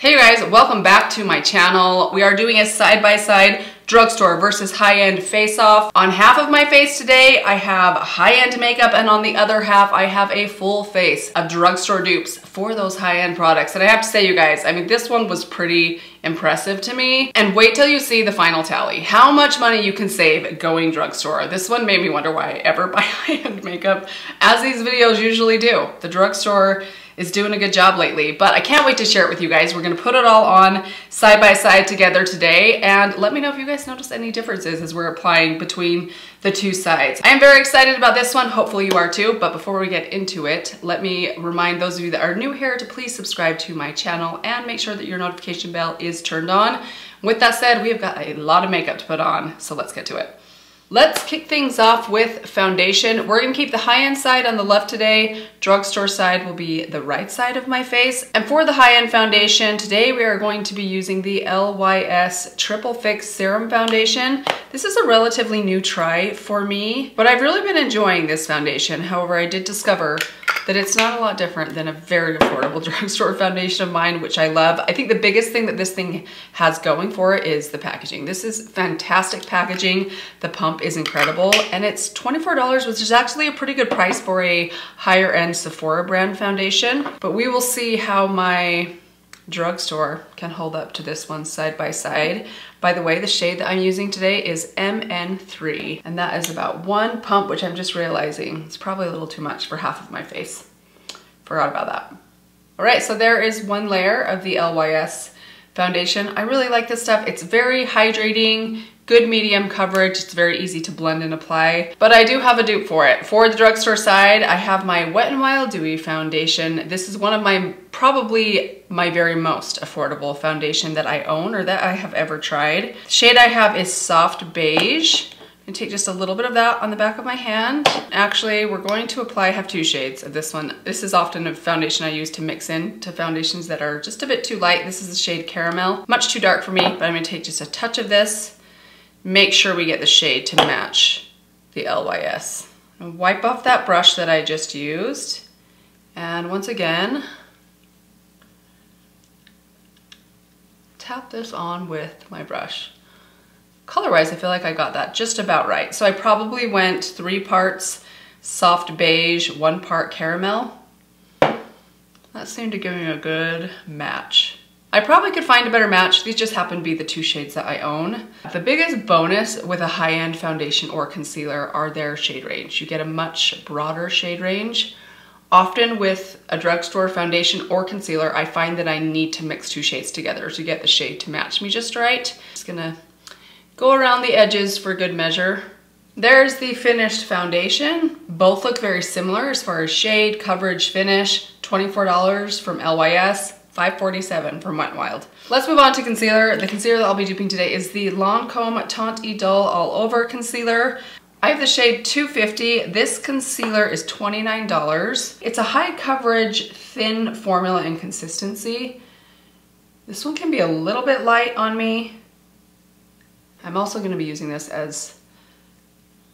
Hey you guys, welcome back to my channel. We are doing a side-by-side drugstore versus high-end face-off. On half of my face today, I have high-end makeup, and on the other half, I have a full face of drugstore dupes for those high-end products. And I have to say, you guys, I mean, this one was pretty impressive to me. And wait till you see the final tally. How much money you can save going drugstore. This one made me wonder why I ever buy high-end makeup, as these videos usually do. The drugstore is doing a good job lately, but I can't wait to share it with you guys. We're gonna put it all on side by side together today, and let me know if you guys notice any differences as we're applying between the two sides. I am very excited about this one. Hopefully you are too, but before we get into it, let me remind those of you that are new here to please subscribe to my channel and make sure that your notification bell is turned on. With that said, we have got a lot of makeup to put on, so let's get to it. Let's kick things off with foundation. We're gonna keep the high-end side on the left today. Drugstore side will be the right side of my face. And for the high-end foundation, today we are going to be using the LYS Triple Fix Serum Foundation. This is a relatively new try for me, but I've really been enjoying this foundation. However, I did discover that it's not a lot different than a very affordable drugstore foundation of mine, which I love. I think the biggest thing that this thing has going for it is the packaging. This is fantastic packaging. The pump is incredible, and it's $24, which is actually a pretty good price for a higher end Sephora brand foundation. But we will see how my drugstore can hold up to this one side by side. By the way, the shade that I'm using today is MN3, and that is about one pump, which I'm just realizing it's probably a little too much for half of my face. Forgot about that. All right, so there is one layer of the LYS foundation. I really like this stuff. It's very hydrating, good medium coverage. It's very easy to blend and apply, but I do have a dupe for it. For the drugstore side, I have my Wet n Wild Dewy foundation. This is one of my, probably my very most affordable foundation that I own or that I have ever tried. The shade I have is Soft Beige. I'm gonna take just a little bit of that on the back of my hand. Actually, we're going to apply, I have two shades of this one. This is often a foundation I use to mix in to foundations that are just a bit too light. This is the shade Caramel. Much too dark for me, but I'm gonna take just a touch of this. Make sure we get the shade to match the LYS. And wipe off that brush that I just used. And once again, tap this on with my brush. Color-wise, I feel like I got that just about right. So I probably went 3 parts Soft Beige, 1 part Caramel. That seemed to give me a good match. I probably could find a better match. These just happen to be the 2 shades that I own. The biggest bonus with a high-end foundation or concealer are their shade range. You get a much broader shade range. Often with a drugstore foundation or concealer, I find that I need to mix 2 shades together to get the shade to match me just right. Just gonna go around the edges for good measure. There's the finished foundation. Both look very similar as far as shade, coverage, finish. $24 from LYS. $5.47 from Wet n Wild. Let's move on to concealer. The concealer that I'll be duping today is the Lancome Teint Idole All Over Concealer. I have the shade 250. This concealer is $29. It's a high coverage, thin formula and consistency. This one can be a little bit light on me. I'm also gonna be using this as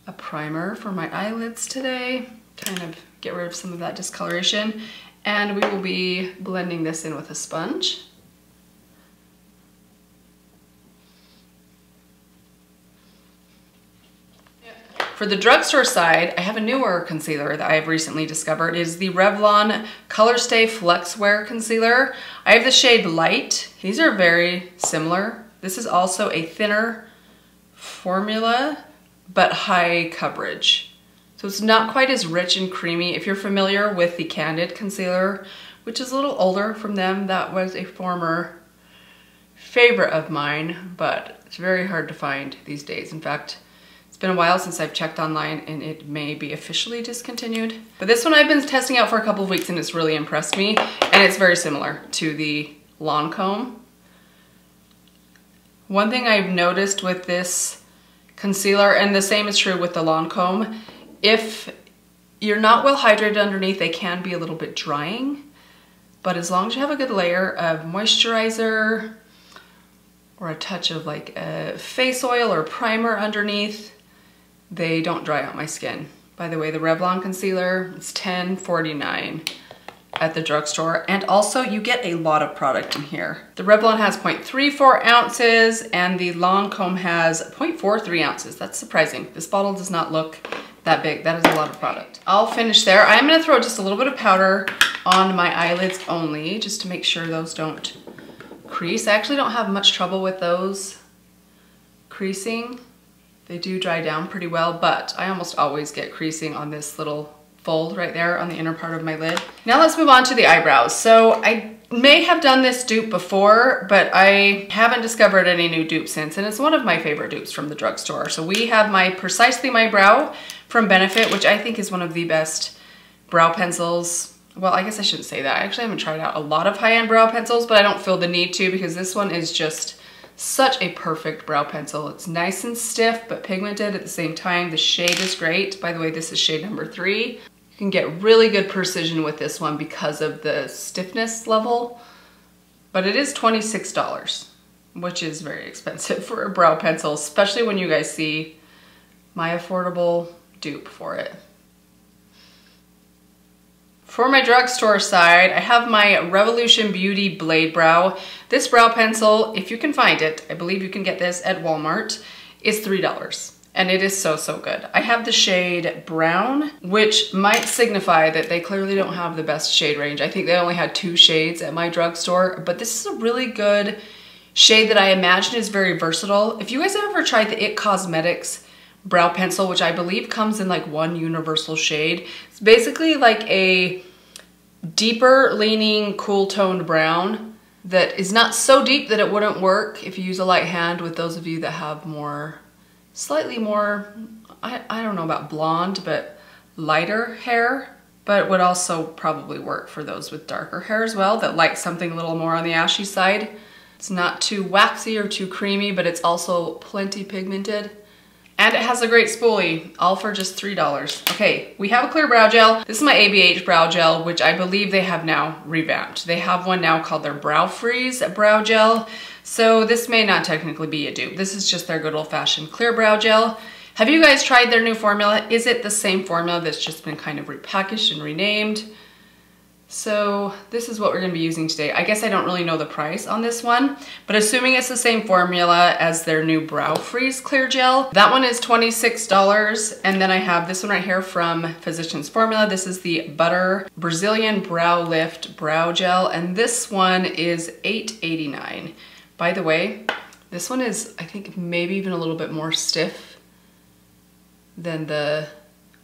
a primer for my eyelids today. Kind of get rid of some of that discoloration. And we will be blending this in with a sponge. For the drugstore side, I have a newer concealer that I have recently discovered. It is the Revlon Colorstay Flex Wear Concealer. I have the shade Light. These are very similar. This is also a thinner formula, but high coverage. So it's not quite as rich and creamy. If you're familiar with the Candid concealer, which is a little older from them, that was a former favorite of mine, but it's very hard to find these days. In fact, it's been a while since I've checked online and it may be officially discontinued. But this one I've been testing out for a couple of weeks and it's really impressed me. And it's very similar to the Lancome. One thing I've noticed with this concealer, and the same is true with the Lancome, if you're not well hydrated underneath, they can be a little bit drying, but as long as you have a good layer of moisturizer or a touch of like a face oil or primer underneath, they don't dry out my skin. By the way, the Revlon concealer, it's $10.49. at the drugstore, and also you get a lot of product in here. The Revlon has 0.34 ounces and the Lancome has 0.43 ounces. That's surprising. This bottle does not look that big. That is a lot of product. I'll finish there. I'm gonna throw just a little bit of powder on my eyelids only, just to make sure those don't crease. I actually don't have much trouble with those creasing. They do dry down pretty well, but I almost always get creasing on this little fold right there on the inner part of my lid. Now let's move on to the eyebrows. So I may have done this dupe before, but I haven't discovered any new dupes since, and it's one of my favorite dupes from the drugstore. So we have my Precisely My Brow from Benefit, which I think is one of the best brow pencils. Well, I guess I shouldn't say that. I actually haven't tried out a lot of high-end brow pencils, but I don't feel the need to because this one is just such a perfect brow pencil. It's nice and stiff, but pigmented at the same time. The shade is great. By the way, this is shade number 3. You can get really good precision with this one because of the stiffness level, but it is $26, which is very expensive for a brow pencil, especially when you guys see my affordable dupe for it. For my drugstore side, I have my Revolution Beauty Blade Brow. This brow pencil, if you can find it, I believe you can get this at Walmart, is $3. And it is so, so good. I have the shade Brown, which might signify that they clearly don't have the best shade range. I think they only had 2 shades at my drugstore, but this is a really good shade that I imagine is very versatile. If you guys have ever tried the IT Cosmetics brow pencil, which I believe comes in like one universal shade, it's basically like a deeper leaning cool toned brown that is not so deep that it wouldn't work if you use a light hand with those of you that have slightly more, I don't know about blonde, but lighter hair, but would also probably work for those with darker hair as well that like something a little more on the ashy side. It's not too waxy or too creamy, but it's also plenty pigmented. And it has a great spoolie, all for just $3. Okay, we have a clear brow gel. This is my ABH brow gel, which I believe they have now revamped. They have one now called their Brow Freeze brow gel. So this may not technically be a dupe. This is just their good old-fashioned clear brow gel. Have you guys tried their new formula? Is it the same formula that's just been kind of repackaged and renamed? So this is what we're gonna be using today. I guess I don't really know the price on this one, but assuming it's the same formula as their new Brow Freeze Clear Gel, that one is $26. And then I have this one right here from Physicians Formula. This is the Butter Brazilian Brow Lift Brow Gel, and this one is $8.89. By the way, this one is, I think, maybe even a little bit more stiff than the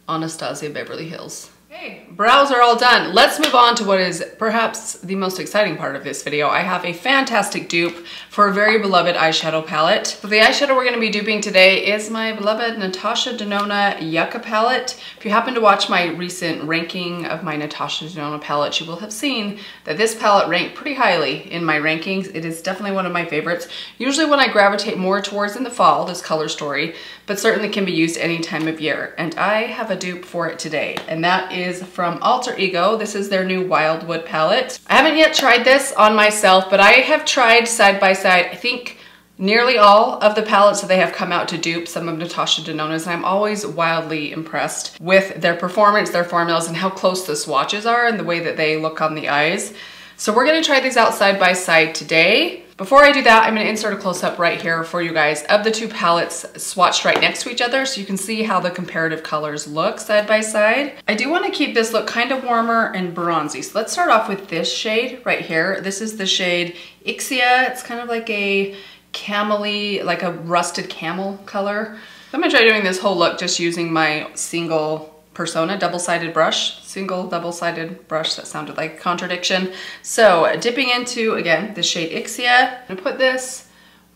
Anastasia Beverly Hills. Okay, brows are all done. Let's move on to what is perhaps the most exciting part of this video. I have a fantastic dupe for a very beloved eyeshadow palette. So the eyeshadow we're gonna be duping today is my beloved Natasha Denona Yucca palette. If you happen to watch my recent ranking of my Natasha Denona palette, you will have seen that this palette ranked pretty highly in my rankings. It is definitely one of my favorites. Usually when I gravitate more towards in the fall, this color story, but certainly can be used any time of year. And I have a dupe for it today, and that is from Alter Ego. This is their new Wildwood palette. I haven't yet tried this on myself, but I have tried side by side, I think nearly all of the palettes that they have come out to dupe some of Natasha Denona's, and I'm always wildly impressed with their performance, their formulas, and how close the swatches are and the way that they look on the eyes. So we're gonna try these out side by side today. Before I do that, I'm gonna insert a close-up right here for you guys of the 2 palettes swatched right next to each other so you can see how the comparative colors look side by side. I do wanna keep this look kind of warmer and bronzy. So let's start off with this shade right here. This is the shade Ixia. It's kind of like a camel-y, like a rusted camel color. I'm gonna try doing this whole look just using my single Persona double-sided brush. Single double-sided brush, that sounded like a contradiction. So dipping into, again, the shade Ixia. I'm gonna put this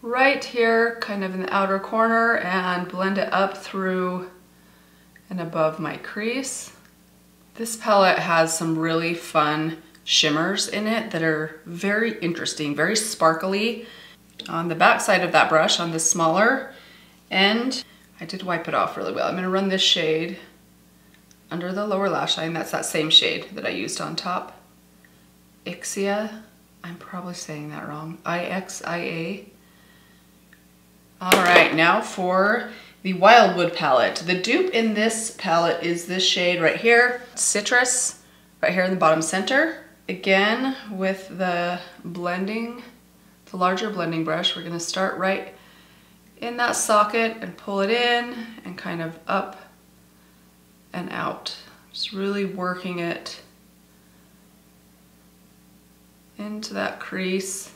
right here, kind of in the outer corner, and blend it up through and above my crease. This palette has some really fun shimmers in it that are very interesting, very sparkly. On the back side of that brush, on the smaller end, I did wipe it off really well. I'm gonna run this shade under the lower lash line. That's that same shade that I used on top. Ixia, I'm probably saying that wrong. I-X-I-A. All right, now for the Wildwood palette. The dupe in this palette is this shade right here, Citrus. right here in the bottom center. Again, with the larger blending brush, we're gonna start right in that socket and pull it in and kind of up and out. Just really working it into that crease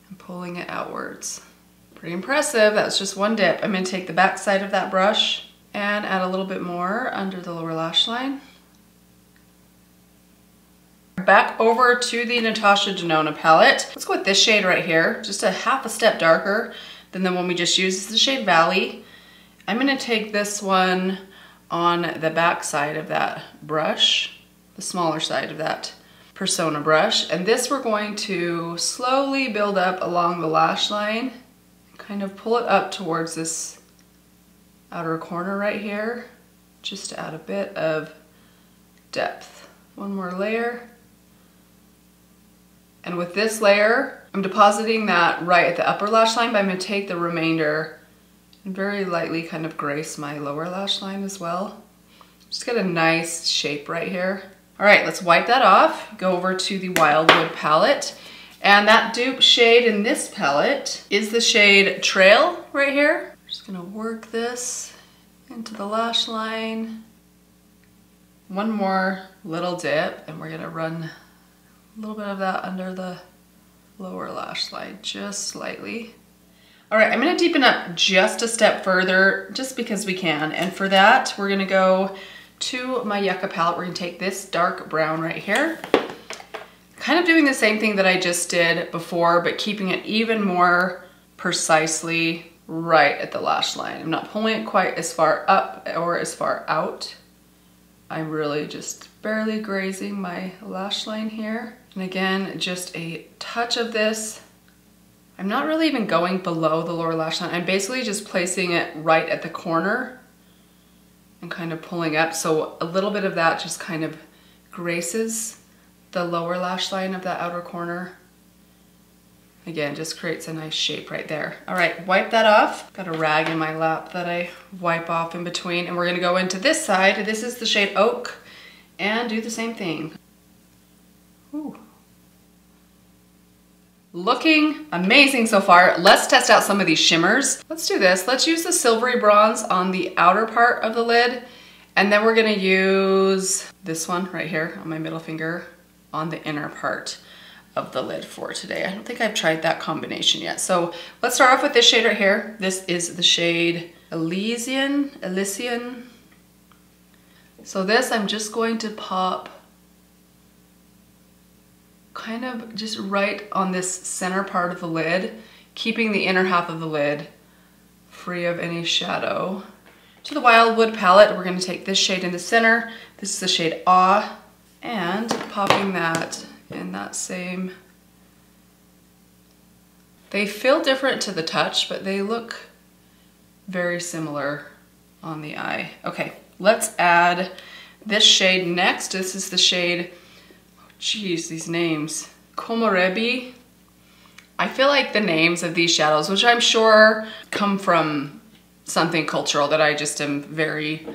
and pulling it outwards. Pretty impressive. That's just one dip. I'm gonna take the back side of that brush and add a little bit more under the lower lash line. Back over to the Natasha Denona palette. Let's go with this shade right here, just a half a step darker than the one we just used. This is the shade Valley. I'm gonna take this one on the back side of that brush, the smaller side of that Persona brush. And this we're going to slowly build up along the lash line, kind of pull it up towards this outer corner right here, just to add a bit of depth. One more layer. And with this layer, I'm depositing that right at the upper lash line, but I'm gonna take the remainder and very lightly kind of grace my lower lash line as well. Just get a nice shape right here. All right, let's wipe that off. Go over to the Wildwood palette. And that dupe shade in this palette is the shade Trail right here. Just gonna work this into the lash line. One more little dip, and we're gonna run a little bit of that under the lower lash line, just slightly. All right, I'm gonna deepen up just a step further, just because we can. And for that, we're gonna go to my Yucca palette. We're gonna take this dark brown right here. Kind of doing the same thing that I just did before, but keeping it even more precisely right at the lash line. I'm not pulling it quite as far up or as far out. I'm really just barely grazing my lash line here. And again, just a touch of this. I'm not really even going below the lower lash line. I'm basically just placing it right at the corner and kind of pulling up. So a little bit of that just kind of graces the lower lash line of that outer corner. Again, just creates a nice shape right there. All right, wipe that off. Got a rag in my lap that I wipe off in between, and we're gonna go into this side. This is the shade Oak, and do the same thing. Ooh. Looking amazing so far. Let's test out some of these shimmers. Let's do this. Let's use the silvery bronze on the outer part of the lid, and then we're gonna use this one right here on my middle finger on the inner part of the lid for today. I don't think I've tried that combination yet. So let's start off with this shade right here. This is the shade Elysian. So this, I'm just going to pop kind of just right on this center part of the lid, keeping the inner half of the lid free of any shadow. To the Wildwood palette, we're gonna take this shade in the center. This is the shade Awe, and popping that in that same. They feel different to the touch, but they look very similar on the eye. Okay, let's add this shade next. This is the shade, oh geez, these names. Komorebi. I feel like the names of these shadows, which I'm sure come from something cultural that I just am very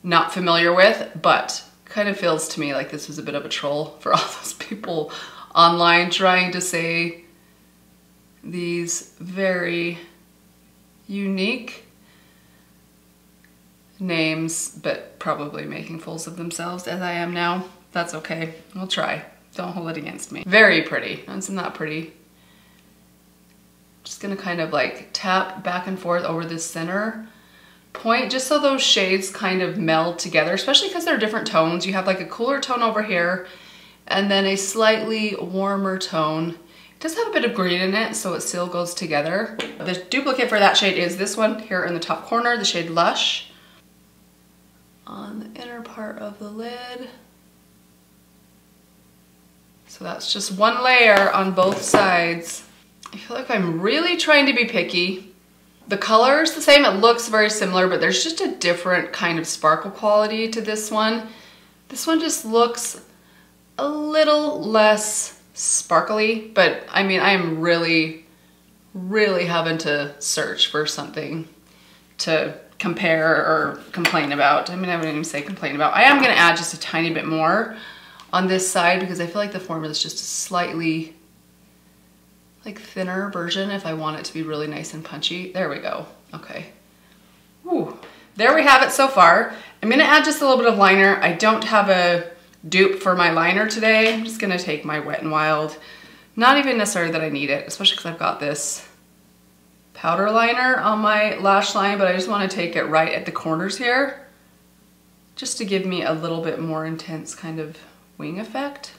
not familiar with, but kind of feels to me like this was a bit of a troll for all those people online trying to say these very unique names, but probably making fools of themselves as I am now. That's okay, we'll try. Don't hold it against me. Very pretty, isn't that pretty? Just gonna kind of like tap back and forth over this center point, just so those shades kind of meld together, especially because they're different tones. You have like a cooler tone over here and then a slightly warmer tone. It does have a bit of green in it, so it still goes together. The duplicate for that shade is this one here in the top corner, the shade Lush. On the inner part of the lid. So that's just one layer on both sides. I feel like I'm really trying to be picky. The color is the same, it looks very similar, but there's just a different kind of sparkle quality to this one. This one just looks a little less sparkly, but I mean, I am really having to search for something to compare or complain about. I mean, I wouldn't even say complain about. I am gonna add just a tiny bit more on this side because I feel like the formula is just a slightly like thinner version if I want it to be really nice and punchy. There we go. Okay. Ooh. There we have it so far. I'm gonna add just a little bit of liner. I don't have a dupe for my liner today. I'm just gonna take my Wet n Wild. Not even necessarily that I need it, especially because I've got this powder liner on my lash line, but I just want to take it right at the corners here just to give me a little bit more intense kind of wing effect.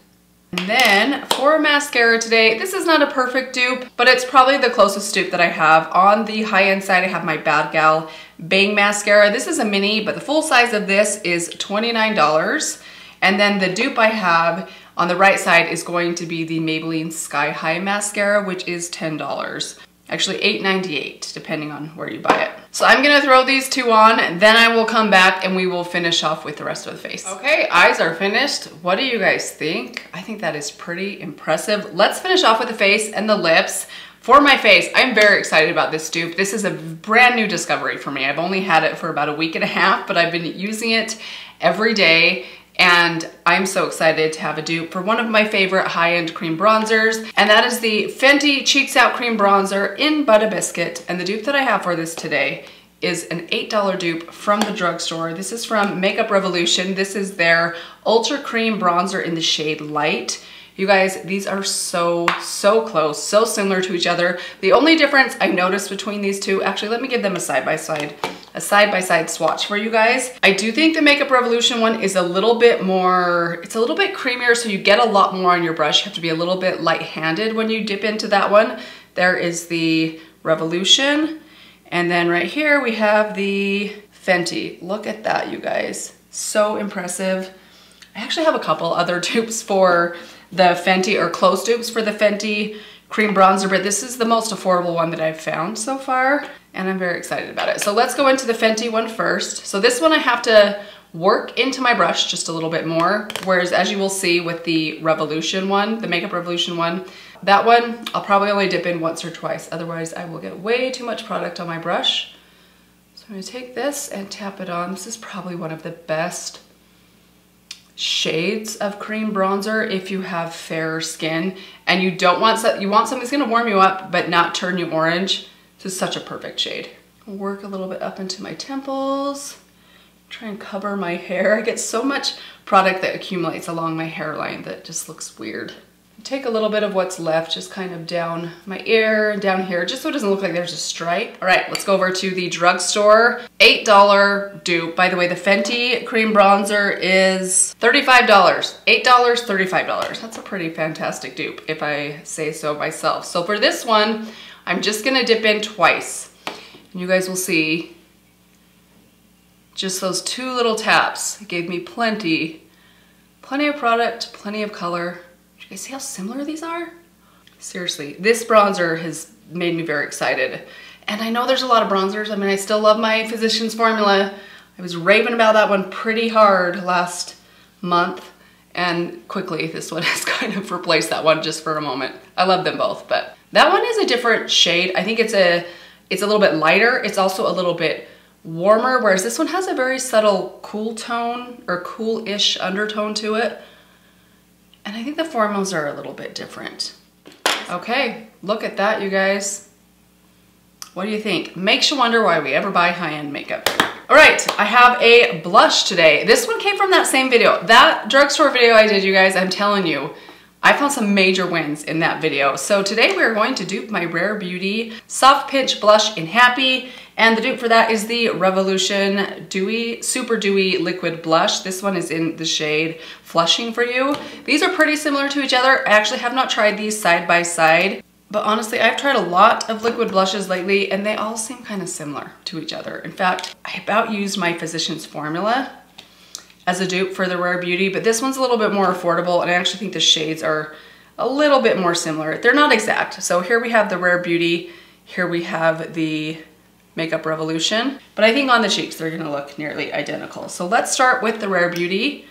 And then for mascara today, this is not a perfect dupe, but it's probably the closest dupe that I have. On the high-end side, I have my Bad Gal Bang Mascara. This is a mini, but the full size of this is $29. And then the dupe I have on the right side is going to be the Maybelline Sky High Mascara, which is $10. Actually $8.98, depending on where you buy it. So I'm gonna throw these two on, then I will come back and we will finish off with the rest of the face. Okay, eyes are finished. What do you guys think? I think that is pretty impressive. Let's finish off with the face and the lips. For my face, I'm very excited about this dupe. This is a brand new discovery for me. I've only had it for about a week and a half, but I've been using it every day. And I'm so excited to have a dupe for one of my favorite high-end cream bronzers, and that is the Fenty Cheeks Out Cream Bronzer in Butter Biscuit. And the dupe that I have for this today is an $8 dupe from the drugstore. This is from Makeup Revolution. This is their Ultra Cream Bronzer in the shade Light. You guys, these are so close, so similar to each other. The only difference I noticed between these two, actually, let me give them a side-by-side swatch for you guys. I do think the Makeup Revolution one is a little bit more, it's a little bit creamier, so you get a lot more on your brush. You have to be a little bit light-handed when you dip into that one. There is the Revolution. And then right here we have the Fenty. Look at that, you guys. So impressive. I actually have a couple other dupes for the Fenty, or close dupes for the Fenty cream bronzer, but this is the most affordable one that I've found so far, and I'm very excited about it. So let's go into the Fenty one first. So this one I have to work into my brush just a little bit more, whereas as you will see with the Revolution one, the Makeup Revolution one, that one I'll probably only dip in once or twice, otherwise I will get way too much product on my brush. So I'm gonna take this and tap it on. This is probably one of the best shades of cream bronzer if you have fair skin and you don't want you want something that's gonna warm you up but not turn you orange. This is such a perfect shade. I'll work a little bit up into my temples, try and cover my hair. I get so much product that accumulates along my hairline that just looks weird. Take a little bit of what's left just kind of down my ear and down here, just so it doesn't look like there's a stripe. All right, let's go over to the drugstore. $8 dupe. By the way, the Fenty cream bronzer is $35. $8, $35. That's a pretty fantastic dupe, if I say so myself. So for this one, I'm just gonna dip in twice. And you guys will see just those two little taps gave me plenty of product, plenty of color. You guys see how similar these are? Seriously, this bronzer has made me very excited. And I know there's a lot of bronzers. I mean, I still love my Physicians Formula. I was raving about that one pretty hard last month. And quickly, this one has kind of replaced that one just for a moment. I love them both, but that one is a different shade. I think it's a little bit lighter. It's also a little bit warmer, whereas this one has a very subtle cool tone or cool-ish undertone to it. And I think the formulas are a little bit different. Okay, look at that, you guys. What do you think? Makes you wonder why we ever buy high-end makeup. All right, I have a blush today. This one came from that same video. That drugstore video I did, you guys, I'm telling you, I found some major wins in that video. So today we're going to dupe my Rare Beauty Soft Pinch Blush in Happy. And the dupe for that is the Revolution Super Dewy Liquid Blush. This one is in the shade Flushing for You. These are pretty similar to each other. I actually have not tried these side by side, but honestly, I've tried a lot of liquid blushes lately and they all seem kind of similar to each other. In fact, I about used my Physicians Formula as a dupe for the Rare Beauty, but this one's a little bit more affordable and I actually think the shades are a little bit more similar. They're not exact. So here we have the Rare Beauty, here we have the Makeup Revolution, but I think on the cheeks they're gonna look nearly identical. So let's start with the Rare Beauty.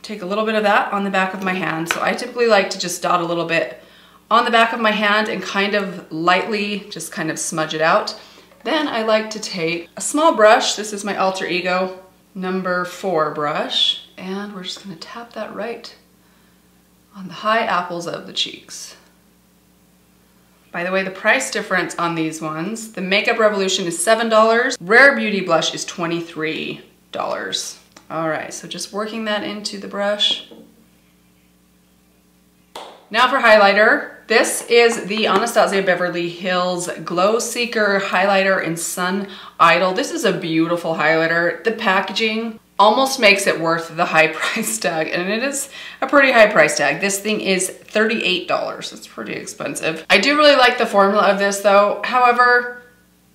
Take a little bit of that on the back of my hand. So I typically like to just dot a little bit on the back of my hand and kind of lightly just kind of smudge it out. Then I like to take a small brush. This is my Alter Ego number 4 brush, and we're just gonna tap that right on the high apples of the cheeks. By the way, the price difference on these ones, the Makeup Revolution is $7. Rare Beauty blush is $23. All right, so just working that into the brush. Now for highlighter. This is the Anastasia Beverly Hills Glow Seeker Highlighter in Sun Idol. This is a beautiful highlighter. The packaging almost makes it worth the high price tag, and it is a pretty high price tag. This thing is $38. It's pretty expensive. I do really like the formula of this though. However,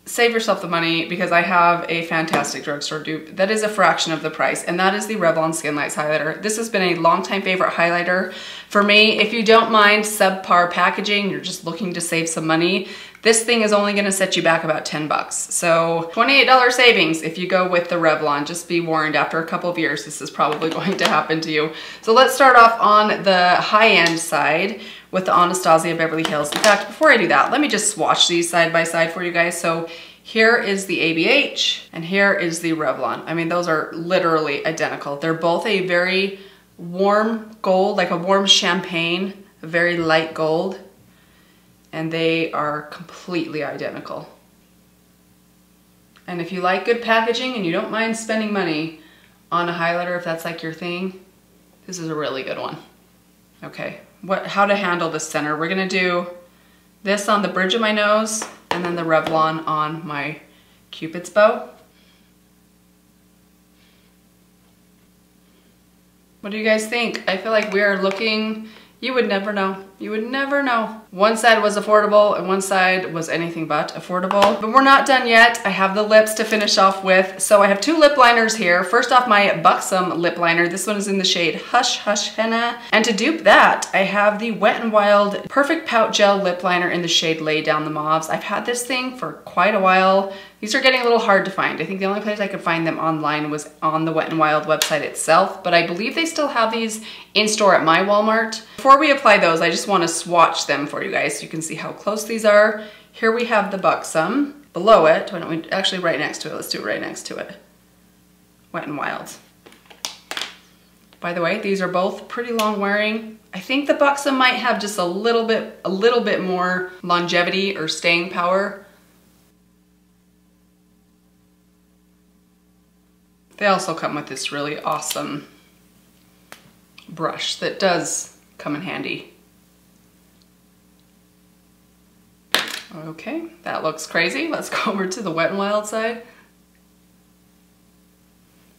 save yourself the money because I have a fantastic drugstore dupe that is a fraction of the price, and that is the Revlon Skin Lights highlighter. This has been a longtime favorite highlighter for me. If you don't mind subpar packaging, you're just looking to save some money, this thing is only gonna set you back about 10 bucks. So $28 savings if you go with the Revlon. Just be warned, after a couple of years, this is probably going to happen to you. So let's start off on the high-end side with the Anastasia Beverly Hills. In fact, before I do that, let me just swatch these side by side for you guys. So here is the ABH and here is the Revlon. I mean, those are literally identical. They're both a very warm gold, like a warm champagne, a very light gold, and they are completely identical. And if you like good packaging and you don't mind spending money on a highlighter, if that's like your thing, this is a really good one. Okay, how to handle the center. We're gonna do this on the bridge of my nose and then the Revlon on my Cupid's bow. What do you guys think? I feel like we are looking, you would never know. You would never know. One side was affordable and one side was anything but affordable. But we're not done yet. I have the lips to finish off with. So I have two lip liners here. First off, my Buxom lip liner. This one is in the shade Hush Hush Henna. And to dupe that, I have the Wet n Wild Perfect Pout Gel lip liner in the shade Lay Down the Mauves. I've had this thing for quite a while. These are getting a little hard to find. I think the only place I could find them online was on the Wet n Wild website itself, but I believe they still have these in store at my Walmart. Before we apply those, I just want to swatch them for you guys so you can see how close these are. Here we have the Buxom. Below it, why don't we, actually right next to it, let's do it right next to it. Wet n Wild. By the way, these are both pretty long wearing. I think the Buxom might have just a little bit more longevity or staying power. They also come with this really awesome brush that does come in handy. Okay, that looks crazy. Let's go over to the Wet n Wild side.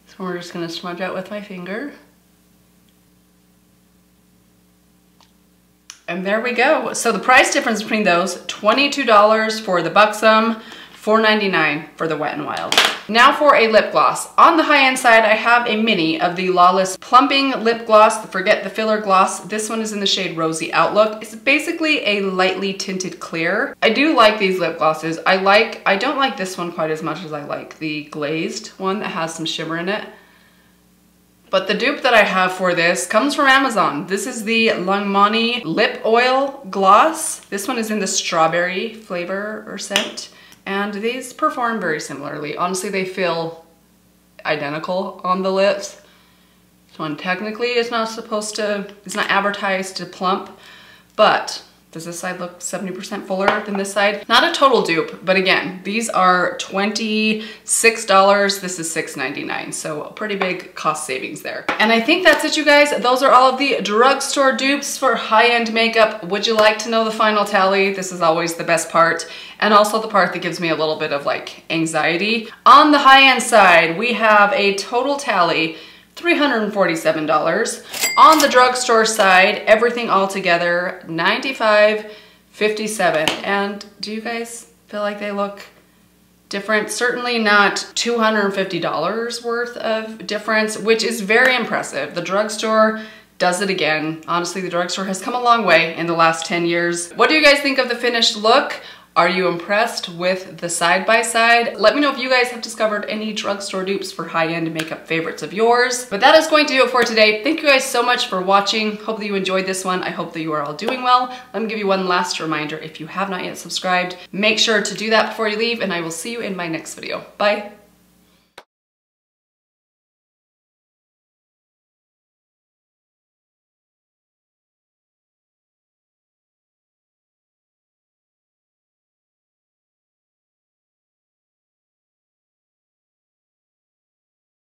So we're just gonna smudge out with my finger. And there we go. So the price difference between those, $22 for the Buxom, $4.99 for the Wet n Wild. Now for a lip gloss. On the high-end side, I have a mini of the Lawless Plumping Lip Gloss, Forget the Filler Gloss. This one is in the shade Rosy Outlook. It's basically a lightly tinted clear. I do like these lip glosses. I don't like this one quite as much as I like the glazed one that has some shimmer in it. But the dupe that I have for this comes from Amazon. This is the Longmani Lip Oil Gloss. This one is in the strawberry flavor or scent. And these perform very similarly. Honestly, they feel identical on the lips. This one technically is not it's not advertised to plump, but does this side look 70% fuller than this side? Not a total dupe, but again, these are $26. This is $6.99, so a pretty big cost savings there. And I think that's it, you guys. Those are all of the drugstore dupes for high-end makeup. Would you like to know the final tally? This is always the best part, and also the part that gives me a little bit of like anxiety. On the high-end side, we have a total tally $347. On the drugstore side, everything all together, $95.57. And do you guys feel like they look different? Certainly not $250 worth of difference, which is very impressive. The drugstore does it again. Honestly, the drugstore has come a long way in the last 10 years. What do you guys think of the finished look? Are you impressed with the side-by-side? Let me know if you guys have discovered any drugstore dupes for high-end makeup favorites of yours. But that is going to do it for today. Thank you guys so much for watching. Hope that you enjoyed this one. I hope that you are all doing well. Let me give you one last reminder. If you have not yet subscribed, make sure to do that before you leave, and I will see you in my next video. Bye.